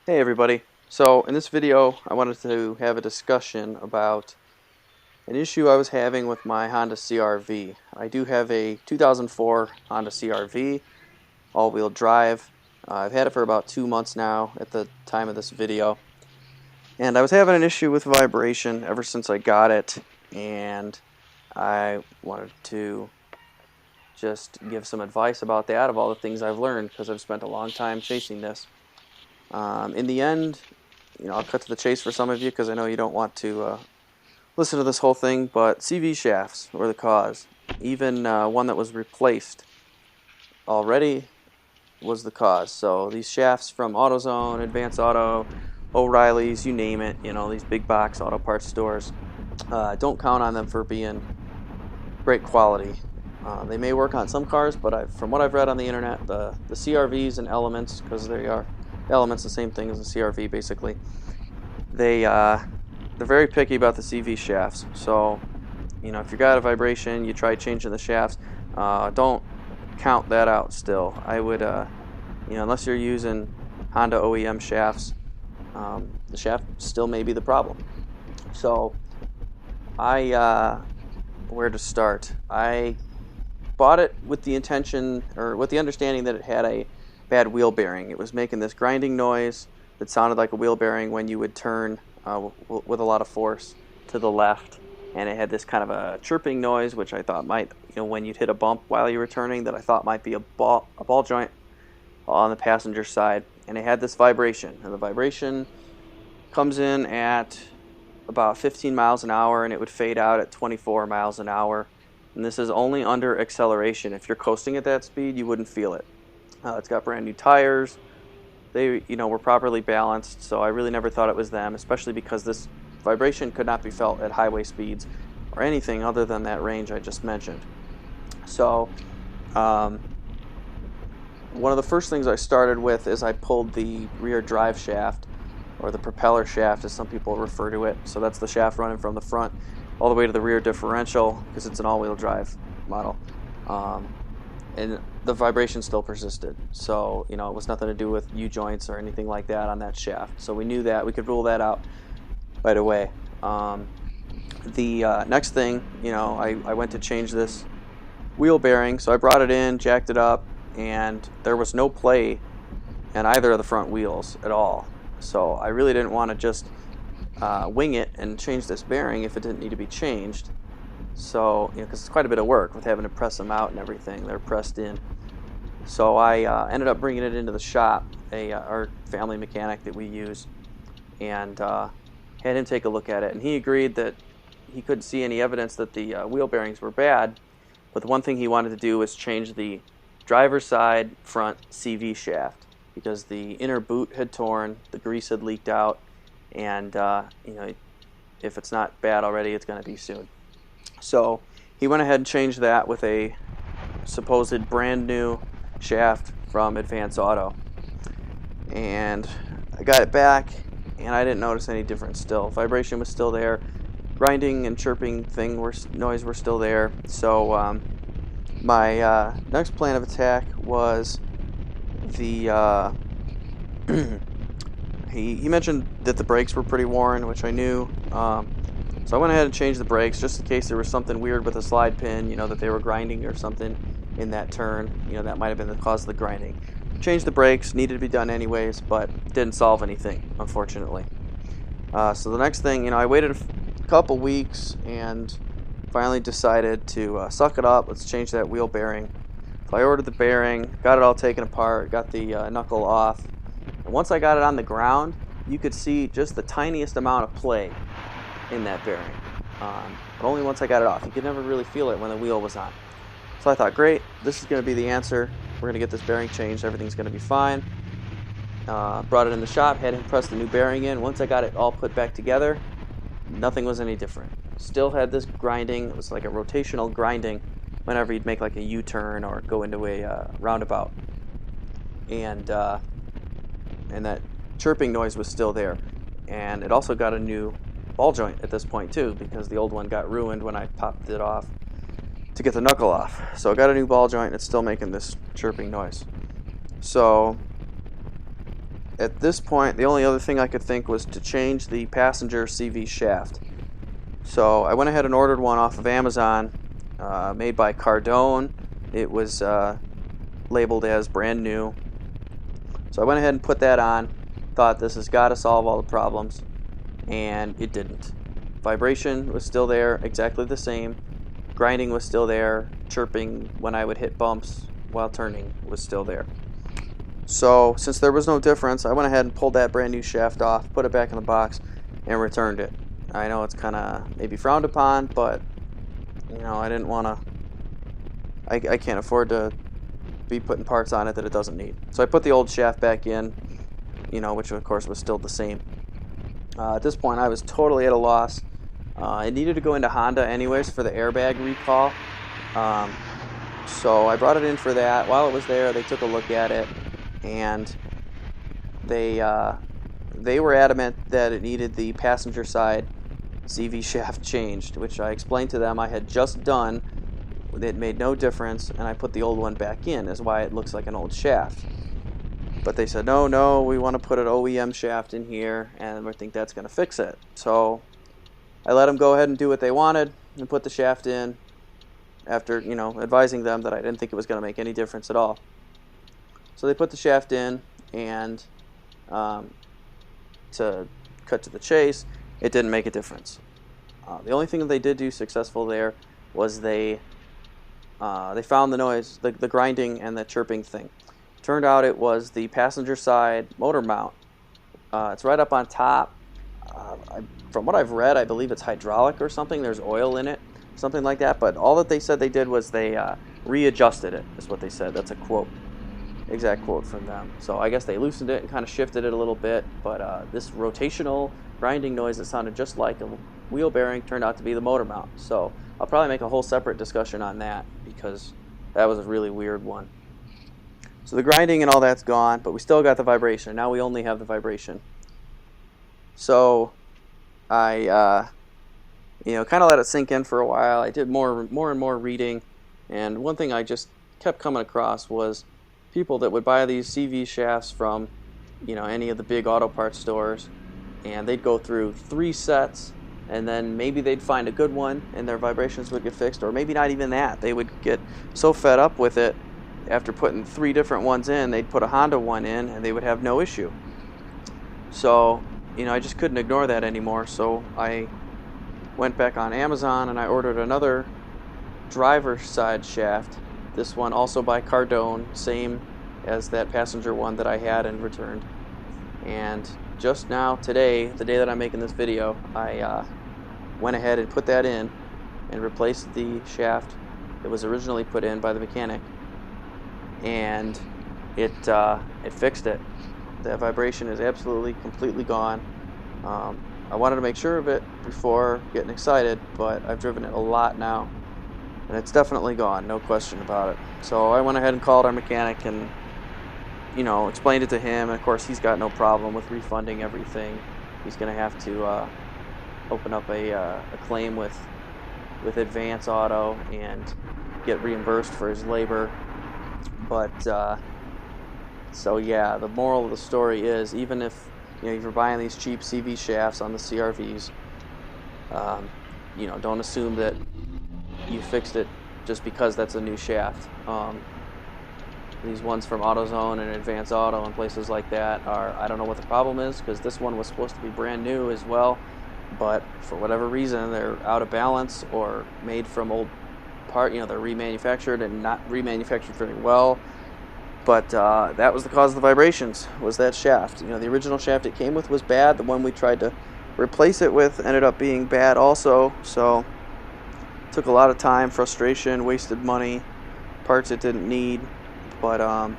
Hey everybody. So in this video I wanted to have a discussion about an issue I was having with my Honda CR-V. I do have a 2004 Honda CR-V all-wheel drive. I've had it for about 2 months now at the time of this video, and I was having an issue with vibration ever since I got it, and I wanted to just give some advice about that, of all the things I've learned, because I've spent a long time chasing this. In the end, I'll cut to the chase for some of you because I know you don't want to listen to this whole thing, but CV shafts were the cause. Even one that was replaced already was the cause. So these shafts from AutoZone, Advance Auto, O'Reilly's, you name it, these big box auto parts stores, don't count on them for being great quality. They may work on some cars, but from what I've read on the internet, the CRVs and Elements, because they are Elements the same thing as the CRV basically, they're very picky about the CV shafts. So if you got a vibration, you try changing the shafts, don't count that out. Still, I would unless you're using Honda OEM shafts, the shaft still may be the problem. So where to start? I bought it with the intention, or with the understanding, that it had a bad wheel bearing. It was making this grinding noise that sounded like a wheel bearing when you would turn with a lot of force to the left, and it had this kind of a chirping noise, which I thought might, when you'd hit a bump while you were turning, that I thought might be a ball joint on the passenger side, and it had this vibration, and the vibration comes in at about 15 miles an hour, and it would fade out at 24 miles an hour. And this is only under acceleration. If you're coasting at that speed, you wouldn't feel it. It's got brand new tires. They, were properly balanced, so I really never thought it was them, especially because this vibration could not be felt at highway speeds or anything other than that range I just mentioned. So, one of the first things I started with is I pulled the rear drive shaft, or the propeller shaft as some people refer to it. So that's the shaft running from the front all the way to the rear differential, because it's an all-wheel drive model, and the vibration still persisted. So it was nothing to do with U-joints or anything like that on that shaft. So we knew that, we could rule that out right away. The next thing, I went to change this wheel bearing, so I brought it in, jacked it up, and there was no play in either of the front wheels at all. So I really didn't want to just wing it and change this bearing if it didn't need to be changed. So, because it's quite a bit of work with having to press them out and everything. They're pressed in. So I ended up bringing it into the shop, our family mechanic that we use, and had him take a look at it. And he agreed that he couldn't see any evidence that the wheel bearings were bad, but the one thing he wanted to do was change the driver's side front CV shaft, because the inner boot had torn, the grease had leaked out, and if it's not bad already, it's going to be soon. So he went ahead and changed that with a supposed brand new shaft from Advance Auto, and I got it back, and I didn't notice any difference. Still, vibration was still there, grinding and chirping noise were still there. So my next plan of attack was the he mentioned that the brakes were pretty worn, which I knew. So I went ahead and changed the brakes just in case there was something weird with the slide pin, that they were grinding or something in that turn. That might have been the cause of the grinding. Changed the brakes, needed to be done anyways, but didn't solve anything, unfortunately. So the next thing, I waited a couple weeks and finally decided to suck it up. Let's change that wheel bearing. So I ordered the bearing, got it all taken apart, got the knuckle off. And once I got it on the ground, you could see just the tiniest amount of play in that bearing. But only once I got it off. You could never really feel it when the wheel was on. So I thought, great, this is going to be the answer. We're going to get this bearing changed. Everything's going to be fine. Brought it in the shop, had him press the new bearing in. Once I got it all put back together, nothing was any different. Still had this grinding. It was like a rotational grinding whenever you'd make like a U-turn or go into a roundabout. And that chirping noise was still there. And it also got a new ball joint at this point too, because the old one got ruined when I popped it off to get the knuckle off. So I got a new ball joint, and it's still making this chirping noise. So at this point, the only other thing I could think was to change the passenger CV shaft. So I went ahead and ordered one off of Amazon, made by Cardone. It was labeled as brand new. So I went ahead and put that on, thought this has got to solve all the problems, and it didn't. Vibration was still there, exactly the same. Grinding was still there. Chirping when I would hit bumps while turning was still there. So since there was no difference, I went ahead and pulled that brand new shaft off, put it back in the box, and returned it. I know it's kind of maybe frowned upon, but I didn't want to. I can't afford to be putting parts on it that it doesn't need. So I put the old shaft back in, which of course was still the same. At this point, I was totally at a loss. It needed to go into Honda anyways for the airbag recall. So I brought it in for that. While it was there, they took a look at it, and they were adamant that it needed the passenger side CV shaft changed, which I explained to them I had just done. It made no difference, and I put the old one back in, is why it looks like an old shaft. But they said, no, we want to put an OEM shaft in here, and we think that's going to fix it. So I let them go ahead and do what they wanted and put the shaft in after, advising them that I didn't think it was going to make any difference at all. So they put the shaft in, and to cut to the chase, it didn't make a difference. The only thing that they did do successful there was they found the noise, the grinding and the chirping thing. Turned out it was the passenger side motor mount. It's right up on top. From what I've read, I believe it's hydraulic or something. There's oil in it, something like that. But all that they said they did was they readjusted it, is what they said. That's a quote, exact quote from them. So I guess they loosened it and kind of shifted it a little bit. But this rotational grinding noise that sounded just like a wheel bearing turned out to be the motor mount. So I'll probably make a whole separate discussion on that, because that was a really weird one. So the grinding and all that's gone, but we still got the vibration. Now we only have the vibration. So I kind of let it sink in for a while. I did more and more reading, and one thing I just kept coming across was people that would buy these CV shafts from any of the big auto parts stores, and they'd go through 3 sets, and then maybe they'd find a good one and their vibrations would get fixed, or maybe not even that. They would get so fed up with it after putting 3 different ones in, they'd put a Honda one in and they would have no issue. So I just couldn't ignore that anymore. So I went back on Amazon and I ordered another driver's side shaft. This one also by Cardone, same as that passenger one that I had and returned. And just now, today, the day that I'm making this video, I went ahead and put that in and replaced the shaft that was originally put in by the mechanic, and it fixed it. That vibration is absolutely, completely gone. I wanted to make sure of it before getting excited, but I've driven it a lot now, and it's definitely gone, no question about it. So I went ahead and called our mechanic and explained it to him, and of course he's got no problem with refunding everything. He's going to have to open up a claim with Advance Auto and get reimbursed for his labor. But so yeah, the moral of the story is, even if you're buying these cheap CV shafts on the CRVs, don't assume that you fixed it just because that's a new shaft. These ones from AutoZone and Advance Auto and places like that I don't know what the problem is, because this one was supposed to be brand new as well, but for whatever reason they're out of balance or made from old part. They're remanufactured and not remanufactured very well. But that was the cause of the vibrations, was that shaft. The original shaft it came with was bad. The one we tried to replace it with ended up being bad also. So it took a lot of time, frustration, wasted money, parts it didn't need. But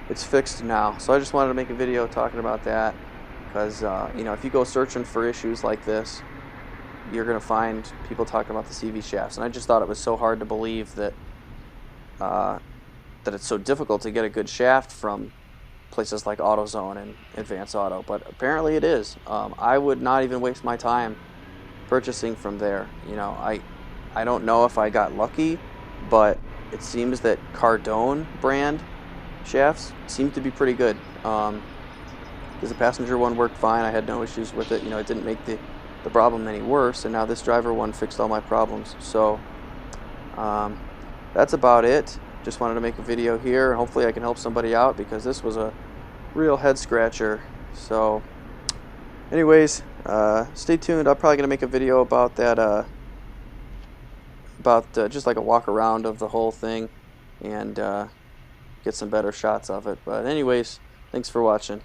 it's fixed now. So I just wanted to make a video talking about that, because if you go searching for issues like this, you're going to find people talking about the CV shafts. And I just thought it was so hard to believe that it's so difficult to get a good shaft from places like AutoZone and Advance Auto, but apparently it is. I would not even waste my time purchasing from there. I don't know if I got lucky, but it seems that Cardone brand shafts seem to be pretty good. because the passenger one worked fine. I had no issues with it. You know, it didn't make the problem any worse, and now this driver one fixed all my problems. So that's about it. Just wanted to make a video here. Hopefully I can help somebody out, because this was a real head scratcher. So anyways, stay tuned. I'm probably gonna make a video about that, just like a walk around of the whole thing, and get some better shots of it. But anyways, thanks for watching.